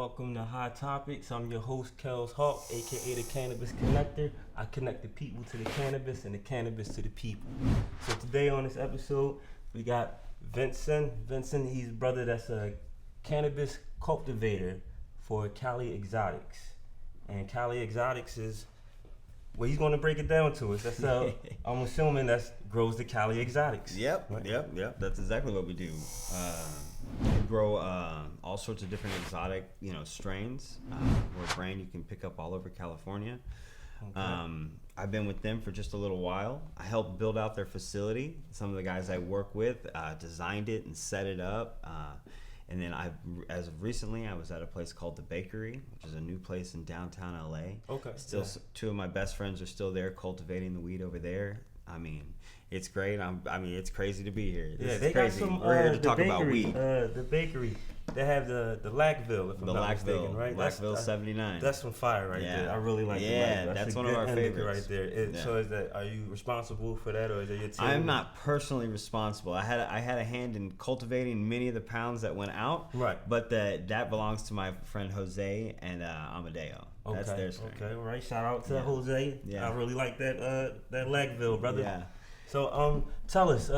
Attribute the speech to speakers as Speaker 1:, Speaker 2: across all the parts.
Speaker 1: welcome to Hot Topics. I'm your host, Kellz Hawk, aka the Cannabis Connector. I connect the people to the cannabis and the cannabis to the people. So today on this episode, we got Vincent. Vincent, he's a brother that's a cannabis cultivator for Calixotics. And Calixotics is, well, he's going to break it down to us. That's I'm assuming that grows the Calixotics.
Speaker 2: Yep, right? Yep. That's exactly what we do. We grow all sorts of different exotic, strains. We're a brand you can pick up all over California. Okay. I've been with them for just a little while. I helped build out their facility. Some of the guys I work with designed it and set it up. And then as of recently, I was at a place called The Bakery, which is a new place in downtown LA.
Speaker 1: Okay.
Speaker 2: Still, two of my best friends are still there cultivating the weed over there. I mean, it's great. It's crazy to be here.
Speaker 1: They
Speaker 2: crazy.
Speaker 1: got some.
Speaker 2: We're here to talk
Speaker 1: bakery,
Speaker 2: about weed.
Speaker 1: The bakery. They have the Lackville, if I'm not mistaken, right?
Speaker 2: Lackville 79.
Speaker 1: That's some fire right there. I really like
Speaker 2: it. That's one of our favorites
Speaker 1: right there. So are you responsible for that, or is it your team?
Speaker 2: I'm not personally responsible. I had a hand in cultivating many of the pounds that went out.
Speaker 1: Right.
Speaker 2: But that belongs to my friend Jose and Amadeo.
Speaker 1: Okay.
Speaker 2: That's their strain.
Speaker 1: Okay. All right. Shout out to Jose. Yeah. I really like that Lackville, brother.
Speaker 2: Yeah.
Speaker 1: So tell us,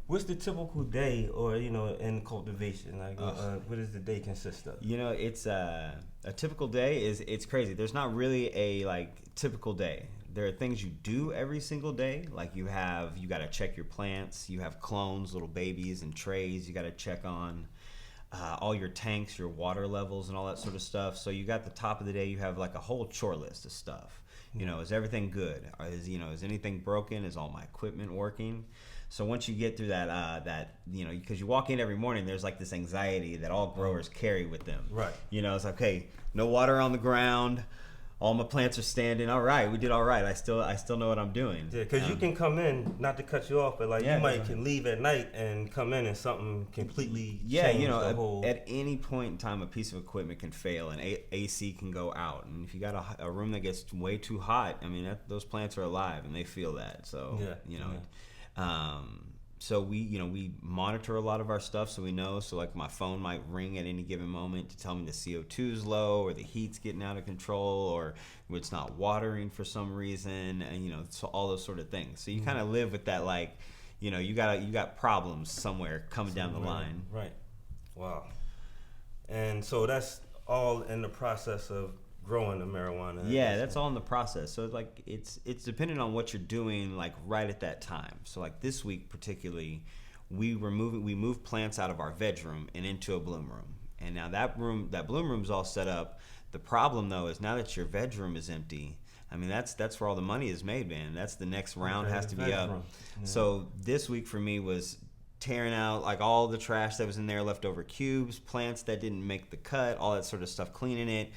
Speaker 1: what's the typical day, or in cultivation? Like, what does the day consist of?
Speaker 2: It's a typical day it's crazy. There's not really a typical day. There are things you do every single day. Like you got to check your plants. You have clones, little babies, and trays. You got to check on all your tanks, your water levels, and all that sort of stuff. So you got the top of the day. You have like a whole chore list of stuff. Is everything good? Is anything broken? Is all my equipment working? So once you get through that, because you walk in every morning, there's like this anxiety that all growers carry with them.
Speaker 1: Right.
Speaker 2: It's like, okay, no water on the ground. All my plants are standing. All right, we did all right. I still know what I'm doing.
Speaker 1: Yeah, because you can come in, not to cut you off, but can leave at night and come in and something completely change the whole.
Speaker 2: At any point in time, a piece of equipment can fail and AC can go out. And if you got a room that gets way too hot, those plants are alive and they feel that. So So we monitor a lot of our stuff, so we know. So like my phone might ring at any given moment to tell me the CO2 is low, or the heat's getting out of control, or it's not watering for some reason, and so all those sort of things. So you kind of live with that, you got problems somewhere coming down the line.
Speaker 1: Right. Wow. And so that's all in the process of growing the marijuana.
Speaker 2: Yeah, that's all in the process. So it's dependent on what you're doing right at that time. So this week particularly, we moved plants out of our veg room and into a bloom room. And now that bloom room's all set up. The problem though is now that your veg room is empty, that's where all the money is made, man. That's the next round has to be up. Yeah. So this week for me was tearing out all the trash that was in there, leftover cubes, plants that didn't make the cut, all that sort of stuff, cleaning it.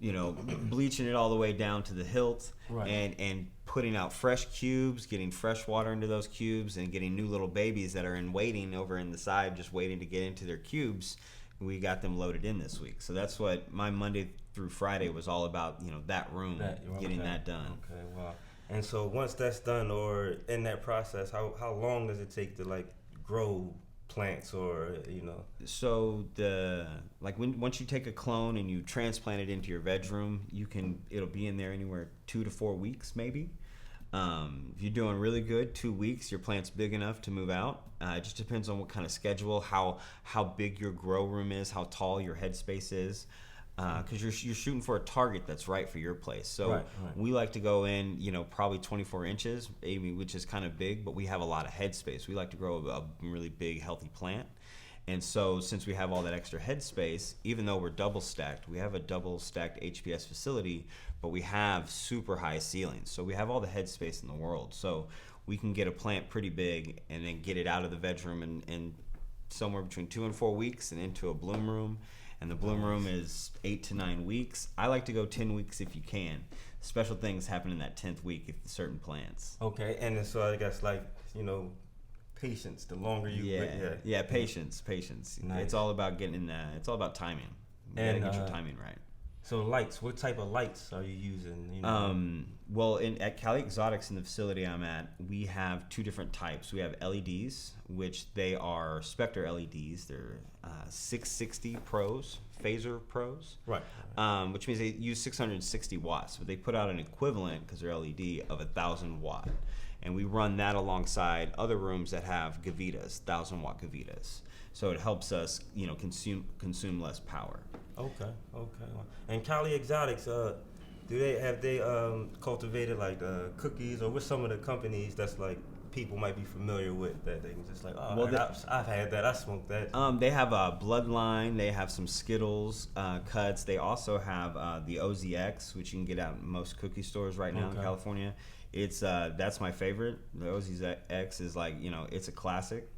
Speaker 2: Bleaching it all the way down to the hilt,
Speaker 1: right.
Speaker 2: and putting out fresh cubes, getting fresh water into those cubes, and getting new little babies that are waiting over in the side, just waiting to get into their cubes. We got them loaded in this week. So that's what my Monday through Friday was all about, that room, getting that done.
Speaker 1: Okay, wow. And so once that's done, or in that process, how long does it take to grow plants, or
Speaker 2: So once you take a clone and you transplant it into your veg room, it'll be in there anywhere 2 to 4 weeks maybe. If you're doing really good, 2 weeks, your plant's big enough to move out. It just depends on what kind of schedule, how big your grow room is, how tall your headspace is. Because you're shooting for a target that's right for your place. So we like to go in, probably 24 inches, which is kind of big, but we have a lot of headspace. We like to grow a really big, healthy plant. And so since we have all that extra headspace, even though we're double stacked, we have a double stacked HPS facility, but we have super high ceilings. So we have all the headspace in the world. So we can get a plant pretty big and then get it out of the veg room in somewhere between 2 and 4 weeks and into a bloom room. And the bloom room is 8 to 9 weeks. I like to go 10 weeks if you can. Special things happen in that 10th week if certain plants.
Speaker 1: Okay, and then so I guess patience. The longer you
Speaker 2: patience.
Speaker 1: Nice.
Speaker 2: It's all about getting in. It's all about timing. You gotta get your timing right.
Speaker 1: So lights, what type of lights are you using? You know?
Speaker 2: Well, at Calixotics in the facility I'm at, we have two different types. We have LEDs, which they are Spectre LEDs. They're 660 pros, phaser pros.
Speaker 1: Right.
Speaker 2: Which means they use 660 watts, but they put out an equivalent, because they're LED, of 1,000 watt. And we run that alongside other rooms that have Gavitas, 1,000 watt Gavitas. So it helps us, consume less power.
Speaker 1: Okay. And Calixotics, have they cultivated like cookies, or with some of the companies that's like people might be familiar with that they can just like, oh, well, I've had that, I smoked that.
Speaker 2: They have a Bloodline, they have some Skittles cuts. They also have the OZX, which you can get out in most cookie stores right now in California. It's that's my favorite. The OZX is like, it's a classic,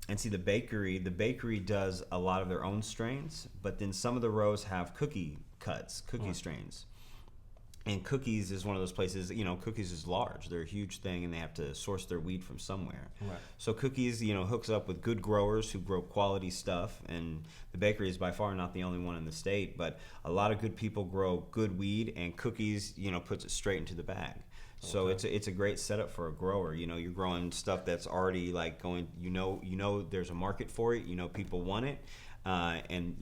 Speaker 2: And see, the bakery does a lot of their own strains, but then some of the rows have cookie strains. And Cookies is one of those places, Cookies is large. They're a huge thing, and they have to source their weed from somewhere.
Speaker 1: Right.
Speaker 2: So Cookies, hooks up with good growers who grow quality stuff, and the bakery is by far not the only one in the state, but a lot of good people grow good weed, and Cookies, puts it straight into the bag. So it's a great setup for a grower. You're growing stuff that's already like going. There's a market for it. People want it, and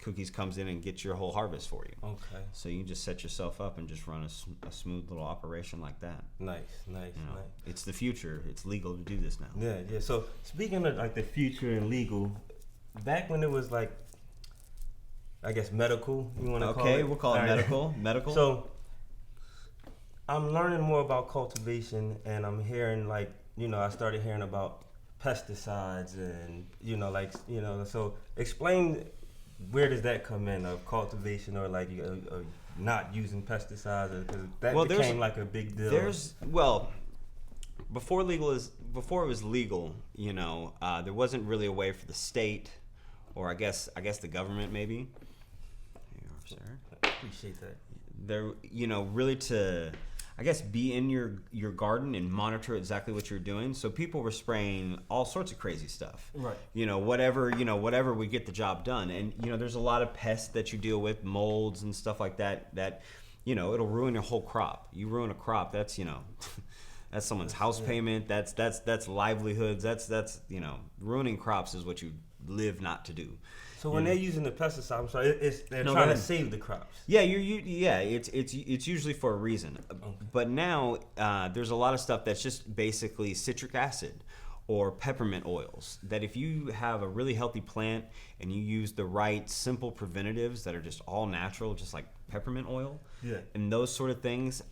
Speaker 2: Cookies comes in and gets your whole harvest for you.
Speaker 1: Okay.
Speaker 2: So you can just set yourself up and just run a smooth little operation like that.
Speaker 1: Nice.
Speaker 2: It's the future. It's legal to do this now.
Speaker 1: Yeah. So speaking of like the future and legal, back when it was like, I guess medical. You want to call it?
Speaker 2: Okay, we'll call it medical. Medical. So
Speaker 1: I'm learning more about cultivation, and I'm hearing I started hearing about pesticides and so explain, where does that come in of cultivation, or like not using pesticides, because that became like a big deal.
Speaker 2: Before it was legal, there wasn't really a way for the state, or I guess the government maybe. Here you are, sir.
Speaker 1: Appreciate that.
Speaker 2: There, really to, I guess, be in your garden and monitor exactly what you're doing. So people were spraying all sorts of crazy stuff.
Speaker 1: Right.
Speaker 2: Whatever would get the job done. And there's a lot of pests that you deal with, molds and stuff like that it'll ruin your whole crop. You ruin a crop, that's that's someone's house payment, that's livelihoods, that's ruining crops is what you live not to do.
Speaker 1: So when they're using the pesticide, I'm sorry, they're trying to save the crops.
Speaker 2: Yeah, it's usually for a reason. Okay. But now there's a lot of stuff that's just basically citric acid or peppermint oils, that if you have a really healthy plant and you use the right simple preventatives that are just all natural, just like peppermint oil, and those sort of things.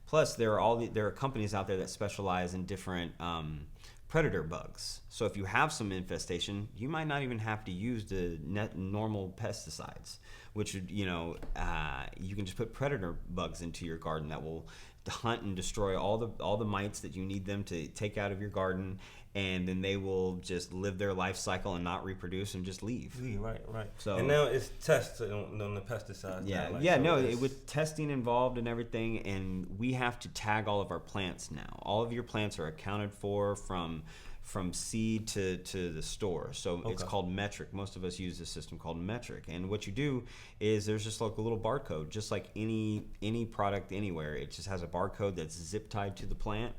Speaker 2: Plus, there are companies out there that specialize in different predator bugs. So if you have some infestation, you might not even have to use the normal pesticides, which you can just put predator bugs into your garden that will hunt and destroy all the mites that you need them to take out of your garden, and then they will just live their life cycle and not reproduce and just leave.
Speaker 1: Right.
Speaker 2: So,
Speaker 1: and now it's tests on the pesticides.
Speaker 2: With testing involved and everything, and we have to tag all of our plants now. All of your plants are accounted for from seed to the store. So it's called metric. Most of us use a system called metric. And what you do is there's just like a little barcode, just like any product anywhere. It just has a barcode that's zip tied to the plant,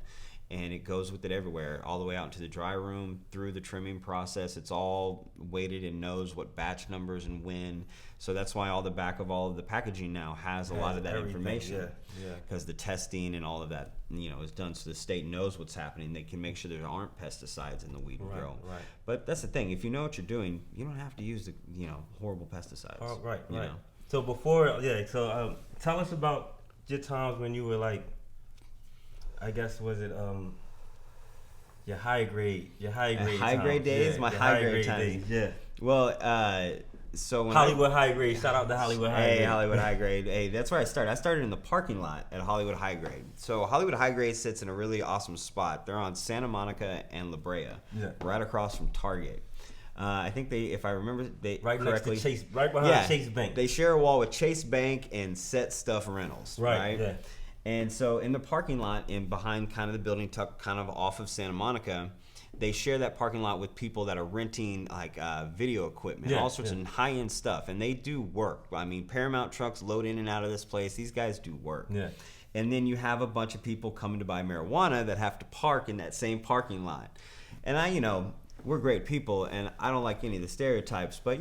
Speaker 2: and it goes with it everywhere, all the way out into the dry room, through the trimming process. It's all weighted and knows what batch numbers and when. So that's why all the back of all of the packaging now has a lot of that information.
Speaker 1: Yeah.
Speaker 2: Because the testing and all of that, is done, so the state knows what's happening. They can make sure there aren't pesticides in the weed grow.
Speaker 1: Right.
Speaker 2: But that's the thing. If you know what you're doing, you don't have to use the horrible pesticides.
Speaker 1: Oh, right. So tell us about your times when you were like, I guess, was it your high grade
Speaker 2: days? My high grade times.
Speaker 1: Yeah.
Speaker 2: Well, so when
Speaker 1: Hollywood High Grade. Shout out to Hollywood High Grade.
Speaker 2: Hey, Hollywood High Grade. Hey, that's where I started. I started in the parking lot at Hollywood High Grade. So Hollywood High Grade sits in a really awesome spot. They're on Santa Monica and La Brea, right across from Target. I think if I remember correctly,
Speaker 1: next to Chase, right behind Chase Bank.
Speaker 2: They share a wall with Chase Bank and Set Stuff Rentals.
Speaker 1: Right. Yeah.
Speaker 2: And so in the parking lot and behind kind of the building, tucked kind of off of Santa Monica, they share that parking lot with people that are renting like video equipment, all sorts of high-end stuff, and they do work. I mean, Paramount trucks load in and out of this place. These guys do work.
Speaker 1: Yeah.
Speaker 2: And then you have a bunch of people coming to buy marijuana that have to park in that same parking lot. And we're great people, and I don't like any of the stereotypes, but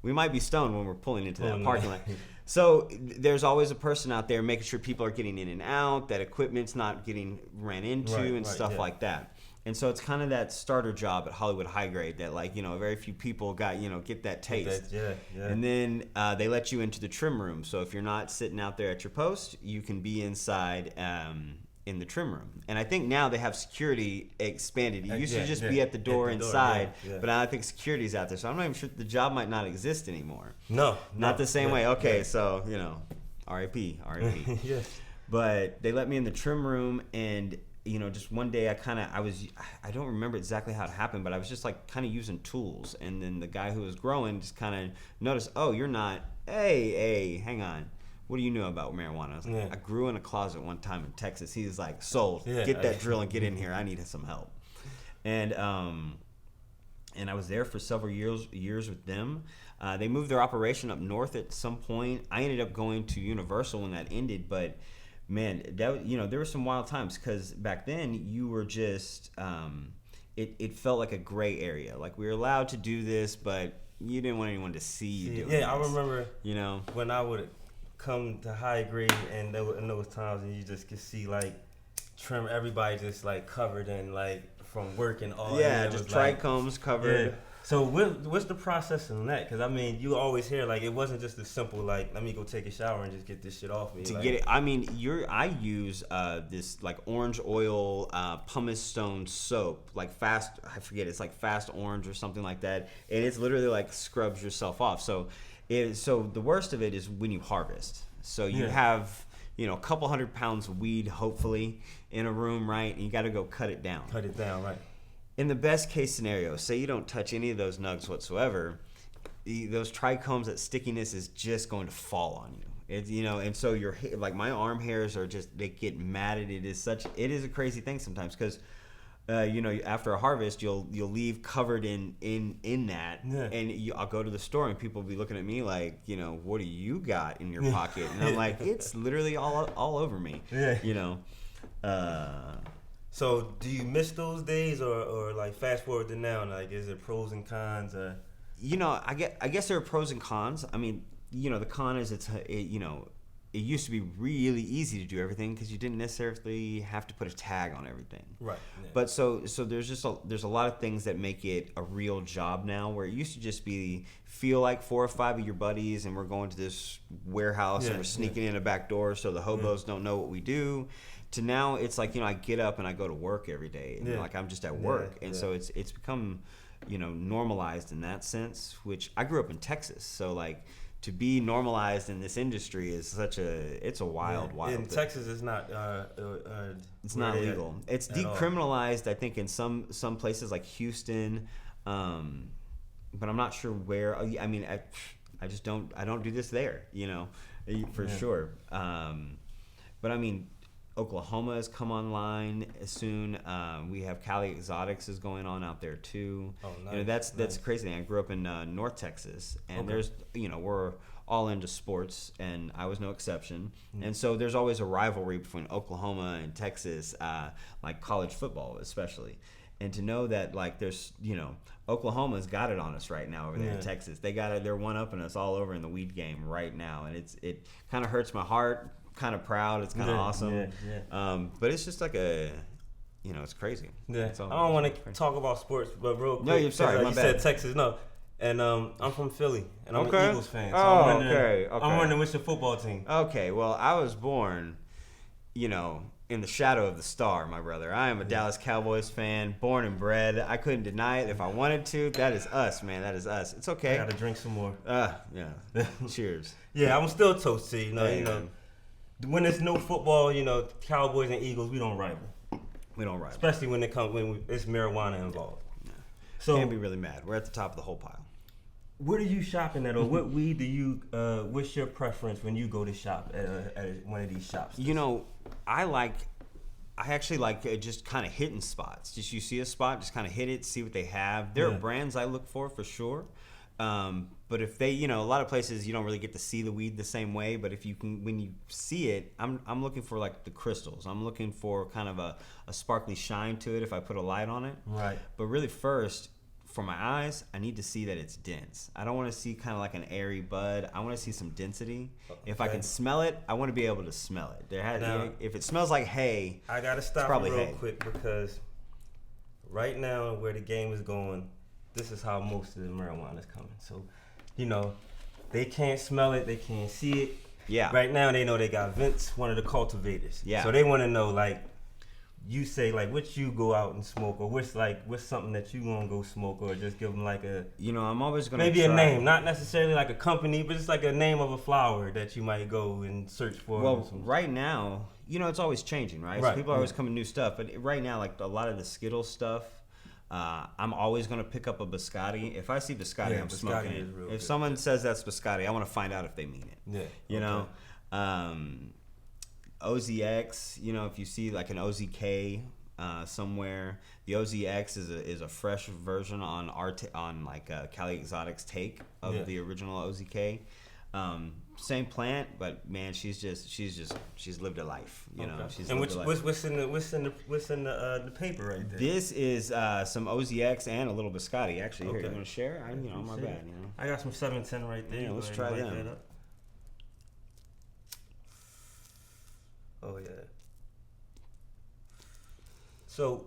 Speaker 2: we might be stoned when we're pulling into that parking lot. So there's always a person out there making sure people are getting in and out, that equipment's not getting ran into and stuff like that. And so it's kind of that starter job at Hollywood High Grade that very few people get that taste. And then they let you into the trim room. So if you're not sitting out there at your post, you can be inside in the trim room. And I think now they have security expanded. It used to just be at the door inside, but now I think security's out there. So I'm not even sure the job might not exist anymore.
Speaker 1: No.
Speaker 2: Not the same way. Okay, so, R.I.P.
Speaker 1: Yes.
Speaker 2: But they let me in the trim room, and just one day I don't remember exactly how it happened, but I was just like kind of using tools, and then the guy who was growing just kind of noticed, oh, you're not, hey, hang on. What do you know about marijuana? I was like, I grew in a closet one time in Texas. He was like, sold. Get that drill and get in here. I need some help. And I was there for several years with them. They moved their operation up north at some point. I ended up going to Universal when that ended, but man, that there were some wild times because back then you were just it felt like a gray area. Like we were allowed to do this, but you didn't want anyone to see you doing this.
Speaker 1: I remember when I would come to High Grade and in those times, and you just could see like trim, everybody just like covered in like from work and all.
Speaker 2: Yeah, just trichomes covered.
Speaker 1: Yeah. So what's the process in that? Because I mean, you always hear like it wasn't just as simple like let me go take a shower and just get this shit off me.
Speaker 2: To get it, I mean, I use this like orange oil pumice stone soap, like fast. I forget, it's like fast orange or something like that, and it's literally like scrubs yourself off. So the worst of it is when you harvest. So you have a couple 100 pounds of weed, hopefully, in a room, right? And you got to go cut it down.
Speaker 1: Right.
Speaker 2: In the best case scenario, say you don't touch any of those nugs whatsoever, those trichomes, that stickiness is just going to fall on you. It's, and so your like my arm hairs are just, they get matted. It is a crazy thing sometimes because after a harvest, you'll leave covered in that, and I'll go to the store and people will be looking at me like, what do you got in your pocket? And I'm like, it's literally all over me.
Speaker 1: So do you miss those days or like fast forward to now? Like, is it pros and cons?
Speaker 2: I guess there are pros and cons. I mean, the con is it used to be really easy to do everything because you didn't necessarily have to put a tag on everything.
Speaker 1: Right. Yeah.
Speaker 2: But so there's a lot of things that make it a real job now, where it used to just feel like 4 or 5 of your buddies and we're going to this warehouse and we're sneaking in a back door so the hobos don't know what we do. To now it's like, I get up and I go to work every day and like I'm just at work. And so it's become, normalized in that sense, which I grew up in Texas. So like, to be normalized in this industry is it's a wild
Speaker 1: in
Speaker 2: thing.
Speaker 1: Texas it's not
Speaker 2: it's not legal. It's decriminalized, I think, in some places like Houston, but I'm not sure where. I mean, I just don't do this there, for sure. But I mean, Oklahoma has come online soon. We have Calixotics is going on out there too.
Speaker 1: Oh, nice.
Speaker 2: That's a crazy thing. I grew up in North Texas, and there's we're all into sports, and I was no exception. And so there's always a rivalry between Oklahoma and Texas, like college football especially. And to know that like there's Oklahoma's got it on us right now over there in Texas. They're one-upping us all over in the weed game right now, and it kind of hurts my heart. Kind of proud. It's kind of awesome. But it's just like it's crazy.
Speaker 1: I don't want to talk about sports, but real quick.
Speaker 2: No, you're sorry. My
Speaker 1: you
Speaker 2: bad.
Speaker 1: said Texas, no. And I'm from Philly, and I'm an Eagles fan. So
Speaker 2: okay.
Speaker 1: I'm wondering what's your football team?
Speaker 2: Okay, well, I was born, in the shadow of the star, my brother. I am a Dallas Cowboys fan, born and bred. I couldn't deny it if I wanted to. That is us, man. That is us. It's okay.
Speaker 1: I gotta drink some more.
Speaker 2: Yeah. Cheers.
Speaker 1: Yeah, I'm still toasty. When there's no football, Cowboys and Eagles, we don't rival. Especially when it's marijuana involved.
Speaker 2: Yeah.
Speaker 1: So
Speaker 2: can't be really mad. We're at the top of the whole pile.
Speaker 1: What are you shopping at, or what weed do you? What's your preference when you go to shop at one of these shops?
Speaker 2: I actually like just kind of hitting spots. Just you see a spot, just kind of hit it, see what they have. There are brands I look for sure. But if they, a lot of places you don't really get to see the weed the same way. But if you can, when you see it, I'm looking for like the crystals. I'm looking for kind of a sparkly shine to it if I put a light on it.
Speaker 1: Right.
Speaker 2: But really first, for my eyes, I need to see that it's dense. I don't want to see kind of like an airy bud. I want to see some density. Okay. If I can smell it, I want to be able to smell it. If it smells like hay,
Speaker 1: I gotta stop real quick because right now where the game is going, this is how most of the marijuana is coming. So, they can't smell it, they can't see it.
Speaker 2: Yeah.
Speaker 1: Right now they know they got Vince, one of the cultivators.
Speaker 2: Yeah.
Speaker 1: So they want to know like. You say like what you go out and smoke, or what's something that you gonna go smoke, or just give them like a
Speaker 2: I'm always gonna
Speaker 1: maybe a name, not necessarily like a company, but just like a name of a flower that you might go and search for.
Speaker 2: Well, right now, it's always changing, right? So people are always coming with new stuff, but right now, like a lot of the Skittles stuff, I'm always gonna pick up a biscotti. If I see biscotti, I'm smoking it. If someone says that's biscotti, I want to find out if they mean it. Yeah. OZX, if you see like an OZK somewhere, the OZX is a fresh version on Calixotics take of the original OZK. Same plant, but man, she's lived a life.
Speaker 1: And what's in the paper right there?
Speaker 2: This is some OZX and a little biscotti. Actually, here, you want to share? My bad.
Speaker 1: I got some 710 right there.
Speaker 2: Yeah, let's try them.
Speaker 1: Oh yeah. So,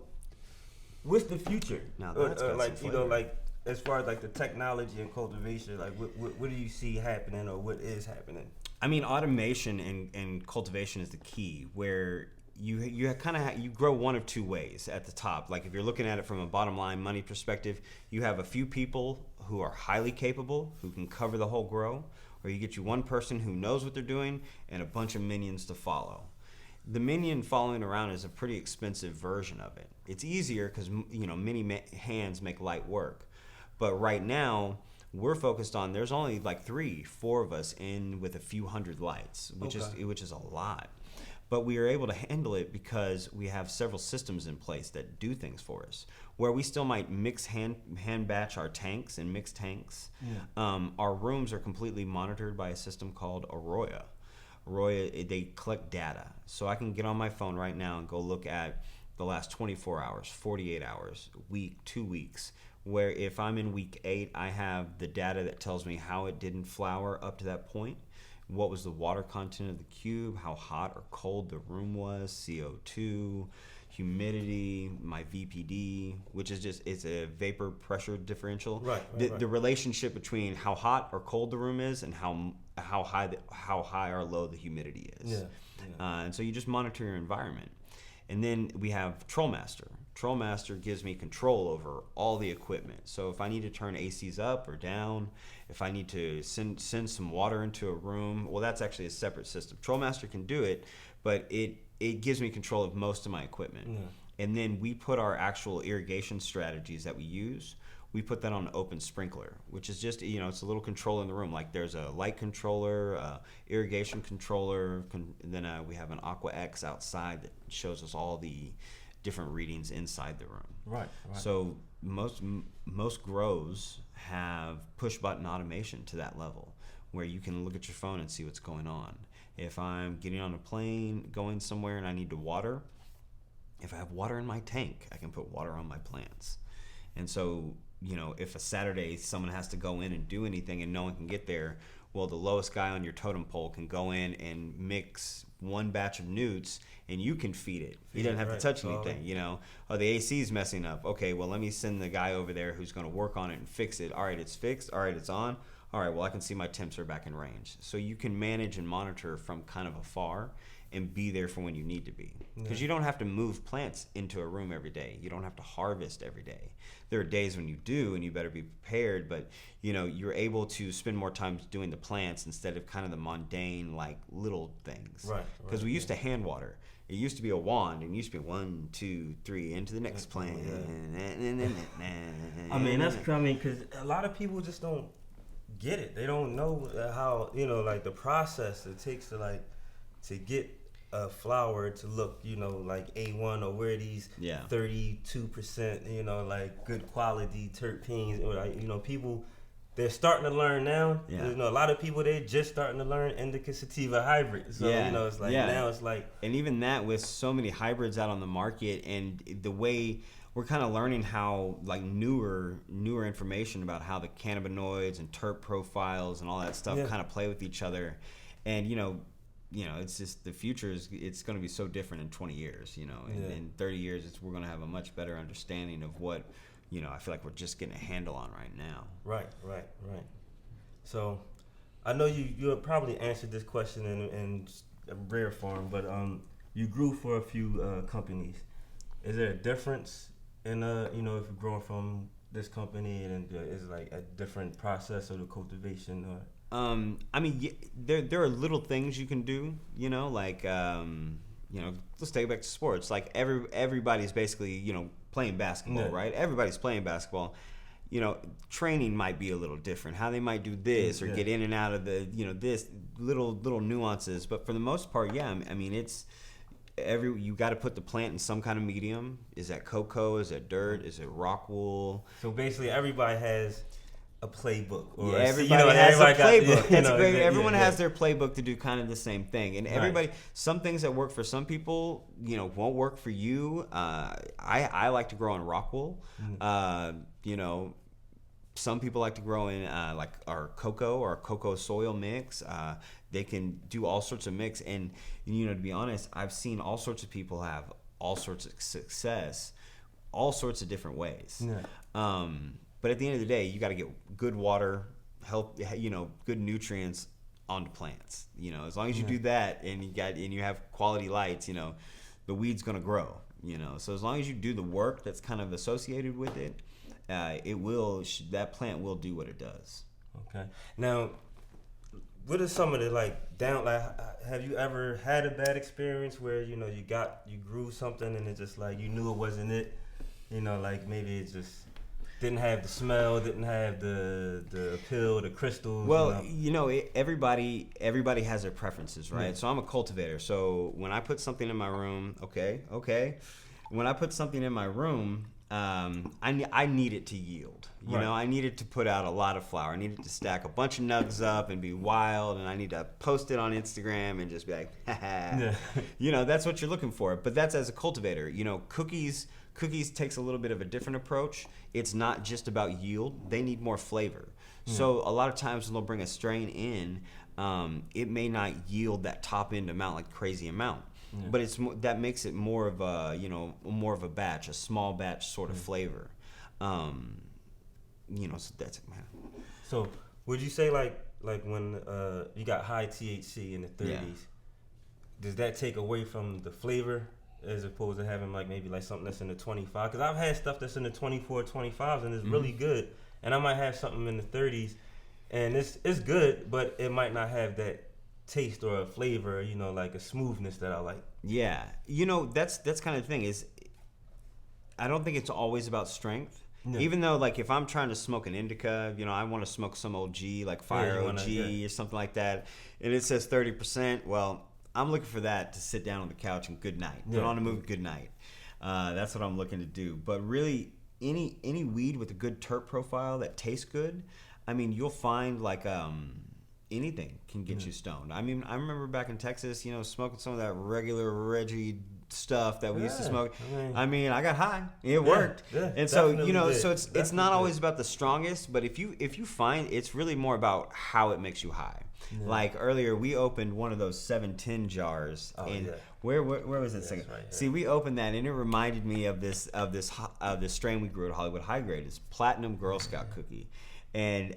Speaker 1: what's the future?
Speaker 2: Now that's
Speaker 1: like as far as like the technology and cultivation, like what do you see happening, or what is happening?
Speaker 2: I mean, automation and cultivation is the key. Where you kind of you grow one of two ways at the top. Like if you're looking at it from a bottom line money perspective, you have a few people who are highly capable who can cover the whole grow, or you get one person who knows what they're doing and a bunch of minions to follow. The minion following around is a pretty expensive version of it. It's easier because many hands make light work. But right now, we're focused on there's only like 3-4 of us in with a few hundred lights, which is a lot. But we are able to handle it because we have several systems in place that do things for us. Where we still might mix hand batch our tanks and mix tanks. Yeah. Our rooms are completely monitored by a system called Arroyo. They collect data. So I can get on my phone right now and go look at the last 24 hours, 48 hours, week, 2 weeks, where if I'm in week 8, I have the data that tells me how it didn't flower up to that point, what was the water content of the cube, how hot or cold the room was, CO2, humidity, my VPD, which is it's a vapor pressure differential. Right. The relationship between how hot or cold the room is and how high or low the humidity is. Yeah. And so you just monitor your environment. And then we have Trollmaster. Trollmaster gives me control over all the equipment. So if I need to turn ACs up or down, if I need to send some water into a room, well, that's actually a separate system. Trollmaster can do it, but it gives me control of most of my equipment. Yeah. And then we put our actual irrigation strategies that we use, we put that on Open Sprinkler, which is just, it's a little control in the room. Like there's a light controller, irrigation controller, then we have an Aqua X outside that shows us all the different readings inside the room. Right. So most grows have push button automation to that level where you can look at your phone and see what's going on. If I'm getting on a plane, going somewhere and I need to water, if I have water in my tank, I can put water on my plants. And so, if a Saturday someone has to go in and do anything and no one can get there, well, the lowest guy on your totem pole can go in and mix one batch of newts and you can feed it. You don't have to touch anything, Oh, the AC is messing up. Okay, well, let me send the guy over there who's going to work on it and fix it. All right, it's fixed. All right, it's on. All right, well, I can see my temps are back in range. So you can manage and monitor from kind of afar and be there for when you need to be. Because you don't have to move plants into a room every day. You don't have to harvest every day. There are days when you do and you better be prepared, but you're able to spend more time doing the plants instead of kind of the mundane like little things. Right. Because we used to hand water. It used to be a wand and it used to be 1, 2, 3 into the next plant.
Speaker 1: I mean, because a lot of people just don't get it. They don't know how, like the process it takes to get a flower to look, like A1, or where these 32%, like good quality terpenes, or like, people, they're starting to learn now.
Speaker 2: Yeah.
Speaker 1: A lot of people, they're just starting to learn indica sativa hybrid. So, it's like now it's like.
Speaker 2: And even that, with so many hybrids out on the market, and the way we're kind of learning how, like, newer information about how the cannabinoids and terp profiles and all that stuff kind of play with each other. And, it's just the future it's going to be so different in 20 years, in 30 years, we're going to have a much better understanding of what, I feel like we're just getting a handle on right now.
Speaker 1: Right. So I know you probably answered this question in rare form, but you grew for a few companies. Is there a difference in if you're growing from this company, and is it like a different process of the cultivation? Or
Speaker 2: there are little things you can do, like let's take it back to sports. Like everybody's basically playing basketball, right? Everybody's playing basketball. Training might be a little different. How they might do this or get in and out of the this little nuances, but for the most part, it's you got to put the plant in some kind of medium. Is that cocoa? Is that dirt? Is it rock wool?
Speaker 1: So basically, everybody has a playbook. Or
Speaker 2: everybody has a playbook. Everyone has their playbook to do kind of the same thing. And everybody, some things that work for some people, won't work for you. I like to grow on rock wool. Some people like to grow in like our cocoa or cocoa soil mix. They can do all sorts of mix. And, to be honest, I've seen all sorts of people have all sorts of success, all sorts of different ways. But at the end of the day, you got to get good water, good nutrients onto plants. As long as you do that, and you have quality lights, the weed's gonna grow. So as long as you do the work that's kind of associated with it, that plant will do what it does.
Speaker 1: Okay. Now, what are some of the have you ever had a bad experience where you grew something and it just like you knew it wasn't it? Like maybe it just didn't have the smell, didn't have the appeal, the crystals.
Speaker 2: Well, everybody has their preferences, right? Yeah. So I'm a cultivator. So when I put something in my room, when I put something in my room, I need it to yield. I need it to put out a lot of flower. I need it to stack a bunch of nugs up and be wild, and I need to post it on Instagram and just be like, that's what you're looking for. But that's as a cultivator. Cookies takes a little bit of a different approach. It's not just about yield. They need more flavor. So a lot of times when they'll bring a strain in, it may not yield that top end amount, like crazy amount. But that makes it more of a batch, a small batch sort of flavor. So that's it, man.
Speaker 1: So would you say like when you got high THC in the 30s, does that take away from the flavor as opposed to having maybe something that's in the 25? Because I've had stuff that's in the 24, 25s and it's really good, and I might have something in the 30s and it's good, but it might not have that taste or a flavor, like a smoothness that I like.
Speaker 2: Yeah, that's kind of the thing is, I don't think it's always about strength. No. Even though if I'm trying to smoke an indica, I want to smoke some OG like Fire OG or something like that, and it says 30%. Well, I'm looking for that to sit down on the couch and good night. Put on a movie, good night. That's what I'm looking to do. But really, any weed with a good terp profile that tastes good, you'll find anything can get you stoned. I remember back in Texas, smoking some of that regular Reggie stuff that we used to smoke. I got high. It worked. And so, so it's not always about the strongest, but if you find, it's really more about how it makes you high. Yeah. Like earlier, we opened one of those 710 jars, where was it? See, we opened that, and it reminded me of this strain we grew at Hollywood High Grade. It's Platinum Girl Scout cookie, and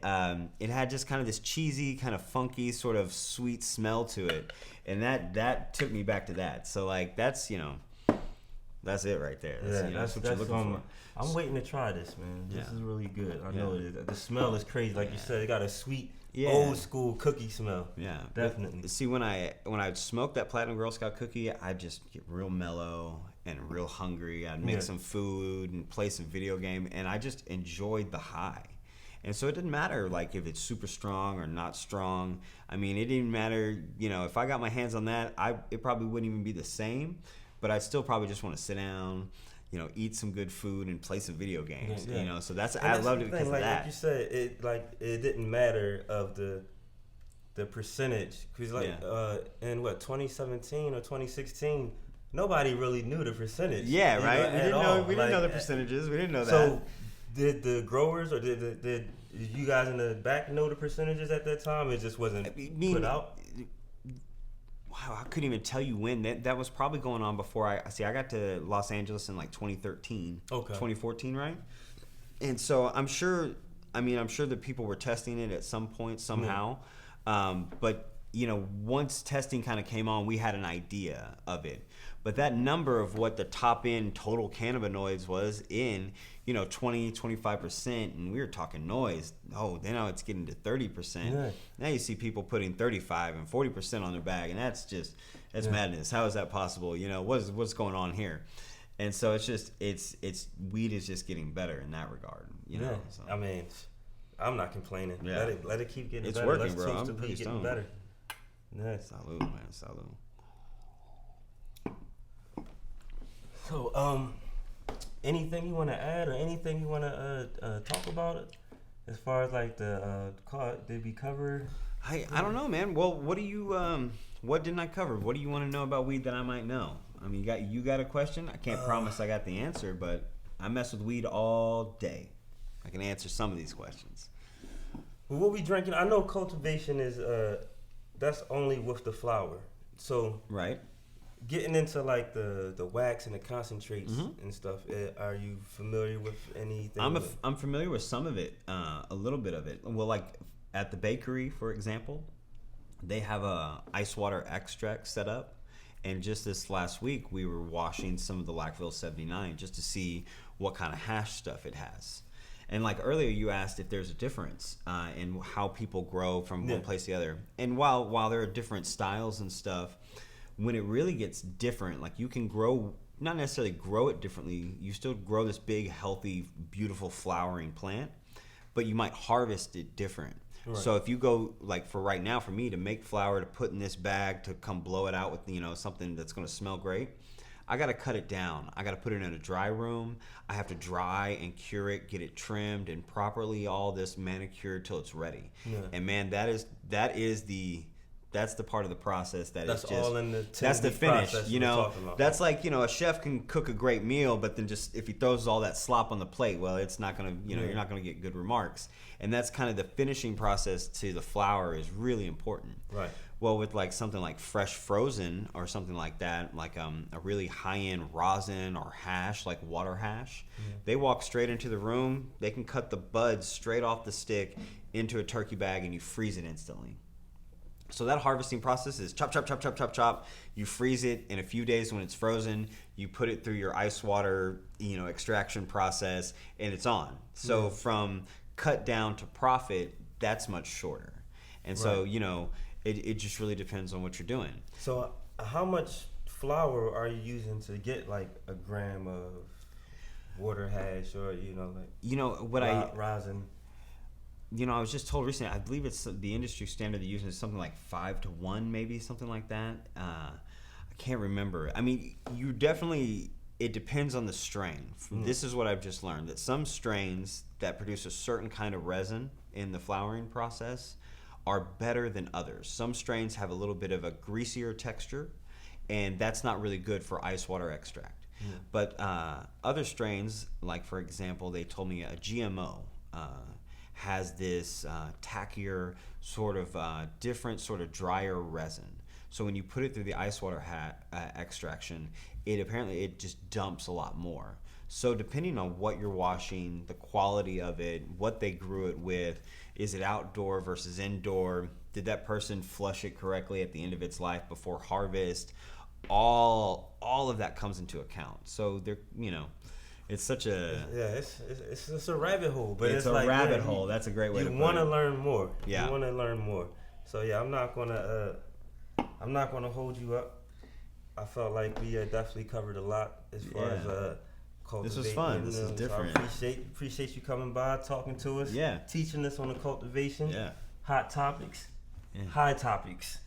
Speaker 2: it had just kind of this cheesy, kind of funky, sort of sweet smell to it, and that took me back to that. So that's that's it right there. That's what you're looking for.
Speaker 1: I'm waiting to try this, man. This is really good. I know it is. The smell is crazy, like you said. It got a sweet. Old school cookie smell. Yeah, definitely.
Speaker 2: See, when I smoke that Platinum Girl Scout cookie, I just get real mellow and real hungry. I'd make some food and play some video game, and I just enjoyed the high. And so it didn't matter like if it's super strong or not strong. I mean, it didn't matter, you know, if I got my hands on that, it probably wouldn't even be the same, but I'd still probably just want to sit down, you know, eat some good food and play some video games, you know. So I loved it because of that.
Speaker 1: Like you said, it didn't matter of the percentage, because in 2017 or 2016, nobody really knew the percentage.
Speaker 2: Yeah, right. We didn't know the
Speaker 1: Like,
Speaker 2: percentages. We didn't know that.
Speaker 1: So did the growers or did you guys in the back know the percentages at that time? It just wasn't put out.
Speaker 2: Wow, I couldn't even tell you when. That was probably going on before I got to Los Angeles in like 2013, 2014, right? And so I'm sure that people were testing it at some point somehow. But you know, once testing kind of came on, we had an idea of it. But that number of what the top end total cannabinoids was in, you know, 20-25%, and we were talking noise. Oh, then now it's getting to 30%. Yeah. Now you see people putting 35 and 40% on their bag, and that's madness. How is that possible? You know, what's going on here? And so it's weed is just getting better in that regard. You know, so.
Speaker 1: I mean, I'm not complaining.
Speaker 2: Yeah.
Speaker 1: Let it keep getting
Speaker 2: it's
Speaker 1: better.
Speaker 2: It's working, bro. I'm pretty
Speaker 1: getting better.
Speaker 2: Yeah. Salud, man. Salud.
Speaker 1: So, anything you want to add or anything you want to talk about it as far as like the did we cover?
Speaker 2: I don't know, man. Well, what didn't I cover? What do you want to know about weed that I might know? I mean, you got a question? I can't promise I got the answer, but I mess with weed all day. I can answer some of these questions.
Speaker 1: Well, what we drinking? I know cultivation is that's only with the flower. So
Speaker 2: right.
Speaker 1: Getting into like the wax and the concentrates and stuff, are you familiar with anything?
Speaker 2: I'm familiar with some of it, a little bit of it. Well, like at the bakery, for example, they have a ice water extract set up, and just this last week we were washing some of the Lackville 79 just to see what kind of hash stuff it has. And like earlier, you asked if there's a difference in how people grow from one place to the other. And while there are different styles and stuff, when it really gets different, like you can grow, not necessarily grow it differently, you still grow this big, healthy, beautiful flowering plant, but you might harvest it different. Right. So if you go, like for right now, for me to make flower, to put in this bag, to come blow it out with, you know, something that's going to smell great, I got to cut it down. I got to put it in a dry room. I have to dry and cure it, get it trimmed and properly all this manicured till it's ready. Yeah. And man, that's the part of the process that's just all in the that's the finish, you know. That's like, you know, a chef can cook a great meal, but then just if he throws all that slop on the plate, well, it's not gonna, you know, you're not gonna get good remarks. And that's kind of the finishing process to the flower is really important. Right. Well, with like something like fresh frozen or something like that, like a really high-end rosin or hash, like water hash, they walk straight into the room. They can cut the buds straight off the stick into a turkey bag, and you freeze it instantly. So that harvesting process is chop, chop, chop, chop, chop, chop. You freeze it in a few days when it's frozen. You put it through your ice water, you know, extraction process, and it's on. So from cut down to profit, that's much shorter. And so, you know, it just really depends on what you're doing.
Speaker 1: So how much flour are you using to get like a gram of water hash or, you know, like,
Speaker 2: you know,
Speaker 1: rosin?
Speaker 2: You know, I was just told recently, I believe it's the industry standard they're using is something like 5-to-1, maybe something like that. I can't remember. I mean, it depends on the strain. This is what I've just learned, that some strains that produce a certain kind of resin in the flowering process are better than others. Some strains have a little bit of a greasier texture, and that's not really good for ice water extract. But other strains, like for example, they told me a GMO, has this tackier, sort of different, sort of drier resin. So when you put it through the ice water extraction, it just dumps a lot more. So depending on what you're washing, the quality of it, what they grew it with, is it outdoor versus indoor? Did that person flush it correctly at the end of its life before harvest? All of that comes into account. So they're, you know, it's such a
Speaker 1: it's a rabbit hole, but it's
Speaker 2: a
Speaker 1: like,
Speaker 2: rabbit hole. That's a great way to put it.
Speaker 1: You want to learn more.
Speaker 2: Yeah.
Speaker 1: You want to learn more. So yeah, I'm not gonna hold you up. I felt like we definitely covered a lot as far as cultivating.
Speaker 2: This was fun. This is
Speaker 1: So
Speaker 2: different.
Speaker 1: I appreciate you coming by, talking to us.
Speaker 2: Yeah.
Speaker 1: Teaching us on the cultivation.
Speaker 2: Yeah.
Speaker 1: Hot topics.
Speaker 2: Yeah.
Speaker 1: High topics.